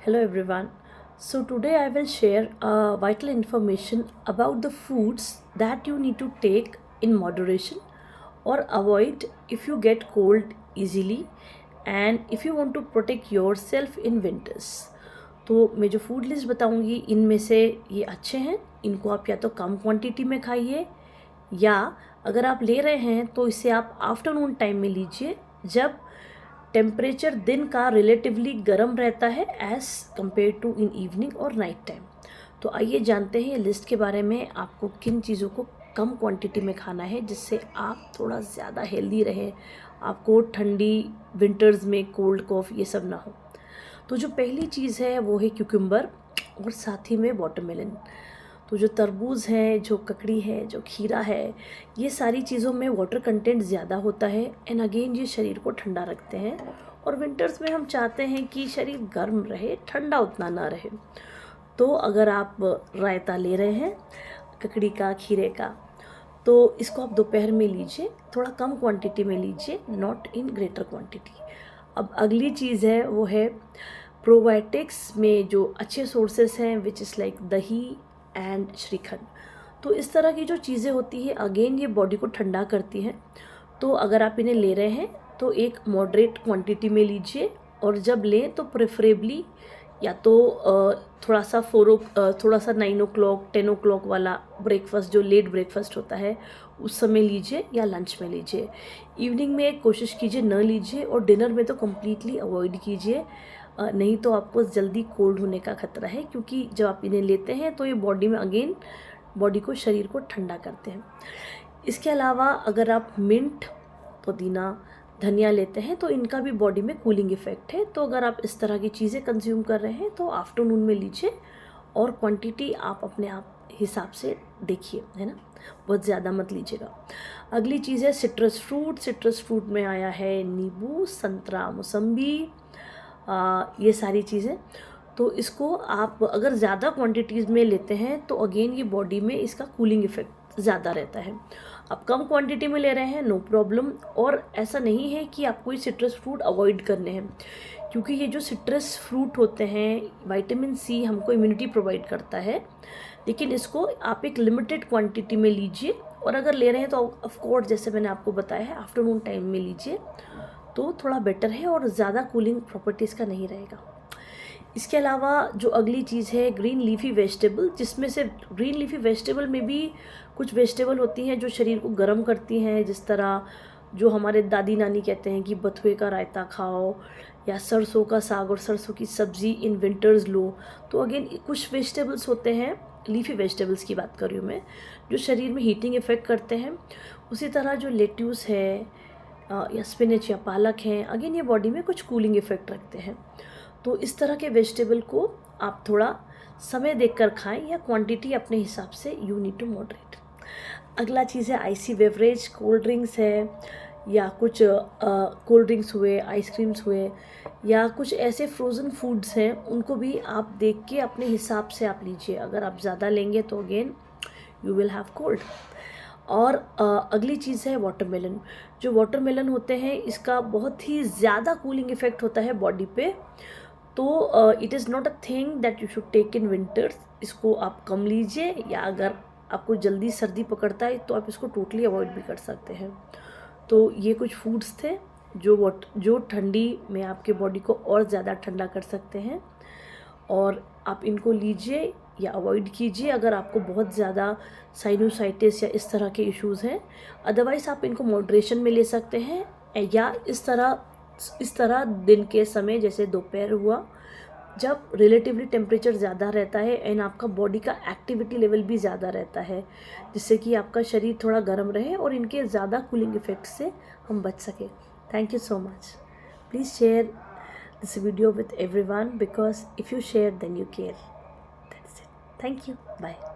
Hello everyone. So today I will share vital information about the foods that you need to take in moderation or avoid if you get cold easily and if you want to protect yourself in winters. तो मैं जो food list बताऊंगी इनमें से ये अच्छे हैं, इनको आप या तो कम क्वांटिटी में खाइए या अगर आप ले रहे हैं तो इसे आप आफ्टरनून टाइम में लीजिए जब टेम्परेचर दिन का रिलेटिवली गर्म रहता है as compare to in evening और नाइट टाइम। तो आइए जानते हैं लिस्ट के बारे में, आपको किन चीज़ों को कम क्वांटिटी में खाना है जिससे आप थोड़ा ज़्यादा हेल्दी रहें, आपको ठंडी विंटर्स में कोल्ड कॉफ ये सब ना हो। तो जो पहली चीज़ है वो है क्यूकम्बर और साथ ही में वाटरमेलन। तो जो तरबूज है, जो ककड़ी है, जो खीरा है, ये सारी चीज़ों में वाटर कंटेंट ज़्यादा होता है एंड अगेन ये शरीर को ठंडा रखते हैं। और विंटर्स में हम चाहते हैं कि शरीर गर्म रहे, ठंडा उतना ना रहे। तो अगर आप रायता ले रहे हैं ककड़ी का, खीरे का, तो इसको आप दोपहर में लीजिए, थोड़ा कम क्वांटिटी में लीजिए, नॉट इन ग्रेटर क्वांटिटी। अब अगली चीज़ है वो है प्रोबायोटिक्स में जो अच्छे सोर्सेस हैं विच इज़ लाइक दही एंड श्रीखंड। तो इस तरह की जो चीज़ें होती हैं अगेन ये बॉडी को ठंडा करती हैं। तो अगर आप इन्हें ले रहे हैं तो एक मॉडरेट क्वांटिटी में लीजिए और जब लें तो प्रेफरेबली या तो थोड़ा सा 9 o'clock 10 o'clock वाला ब्रेकफास्ट जो लेट ब्रेकफास्ट होता है उस समय लीजिए या लंच में लीजिए। इवनिंग में कोशिश कीजिए न लीजिए और डिनर में तो कम्प्लीटली अवॉइड कीजिए, नहीं तो आपको जल्दी कोल्ड होने का खतरा है, क्योंकि जब आप इन्हें लेते हैं तो ये बॉडी में अगेन बॉडी को, शरीर को ठंडा करते हैं। इसके अलावा अगर आप मिंट, पुदीना, धनिया लेते हैं तो इनका भी बॉडी में कूलिंग इफ़ेक्ट है। तो अगर आप इस तरह की चीज़ें कंज्यूम कर रहे हैं तो आफ्टरनून में लीजिए और क्वांटिटी आप अपने आप हिसाब से देखिए, है ना, बहुत ज़्यादा मत लीजिएगा। अगली चीज़ है सिट्रस फ्रूट। सिट्रस फ्रूट में आया है नींबू, संतरा, मौसम्बी, ये सारी चीज़ें। तो इसको आप अगर ज़्यादा क्वांटिटीज़ में लेते हैं तो अगेन ये बॉडी में इसका कूलिंग इफ़ेक्ट ज़्यादा रहता है। आप कम क्वांटिटी में ले रहे हैं नो प्रॉब्लम, और ऐसा नहीं है कि आपको ये सिट्रस फ्रूट अवॉइड करने हैं, क्योंकि ये जो सिट्रस फ्रूट होते हैं विटामिन सी हमको इम्यूनिटी प्रोवाइड करता है, लेकिन इसको आप एक लिमिटेड क्वांटिटी में लीजिए। और अगर ले रहे हैं तो ऑफ कोर्स जैसे मैंने आपको बताया है आफ्टरनून टाइम में लीजिए तो थोड़ा बेटर है और ज़्यादा कूलिंग प्रॉपर्टीज़ का नहीं रहेगा। इसके अलावा जो अगली चीज़ है ग्रीन लीफी वेजिटेबल, जिसमें से ग्रीन लीफी वेजिटेबल में भी कुछ वेजिटेबल होती हैं जो शरीर को गर्म करती हैं, जिस तरह जो हमारे दादी नानी कहते हैं कि बथुए का रायता खाओ या सरसों का साग और सरसों की सब्ज़ी इन विंटर्स लो। तो अगेन कुछ वेजिटेबल्स होते हैं, लीफी वेजिटेबल्स की बात कर रही हूँ मैं, जो शरीर में हीटिंग इफ़ेक्ट करते हैं। उसी तरह जो लेट्यूस है या स्पिनच या पालक हैं, अगेन ये बॉडी में कुछ कूलिंग इफ़ेक्ट रखते हैं। तो इस तरह के वेजिटेबल को आप थोड़ा समय देखकर खाएं या क्वांटिटी अपने हिसाब से, यू नीड टू मॉडरेट। अगला चीज़ है आइसी बेवरेज, कोल्ड ड्रिंक्स है या कुछ कोल्ड ड्रिंक्स हुए, आइसक्रीम्स हुए या कुछ ऐसे फ्रोज़न फूड्स हैं, उनको भी आप देख के अपने हिसाब से आप लीजिए। अगर आप ज़्यादा लेंगे तो again you will have cold. और अगली चीज़ है वाटरमेलन। जो वाटरमेलन होते हैं इसका बहुत ही ज़्यादा कूलिंग इफ़ेक्ट होता है बॉडी पे। तो it is not a thing that you should take in winters. इसको आप कम लीजिए, या अगर आपको जल्दी सर्दी पकड़ता है तो आप इसको टोटली अवॉइड भी कर सकते हैं। तो ये कुछ फूड्स थे जो ठंडी में आपके बॉडी को और ज़्यादा ठंडा कर सकते हैं, और आप इनको लीजिए या अवॉइड कीजिए अगर आपको बहुत ज़्यादा साइनोसाइटिस या इस तरह के इश्यूज़ हैं। अदरवाइज़ आप इनको मॉडरेशन में ले सकते हैं, या इस तरह दिन के समय जैसे दोपहर हुआ, जब रिलेटिवली टेम्परेचर ज़्यादा रहता है एंड आपका बॉडी का एक्टिविटी लेवल भी ज़्यादा रहता है, जिससे कि आपका शरीर थोड़ा गर्म रहे और इनके ज़्यादा कूलिंग इफ़ेक्ट से हम बच सकें। Thank you so much. Please share this video with everyone, because if you share then you care. That's it. Thank you. Bye.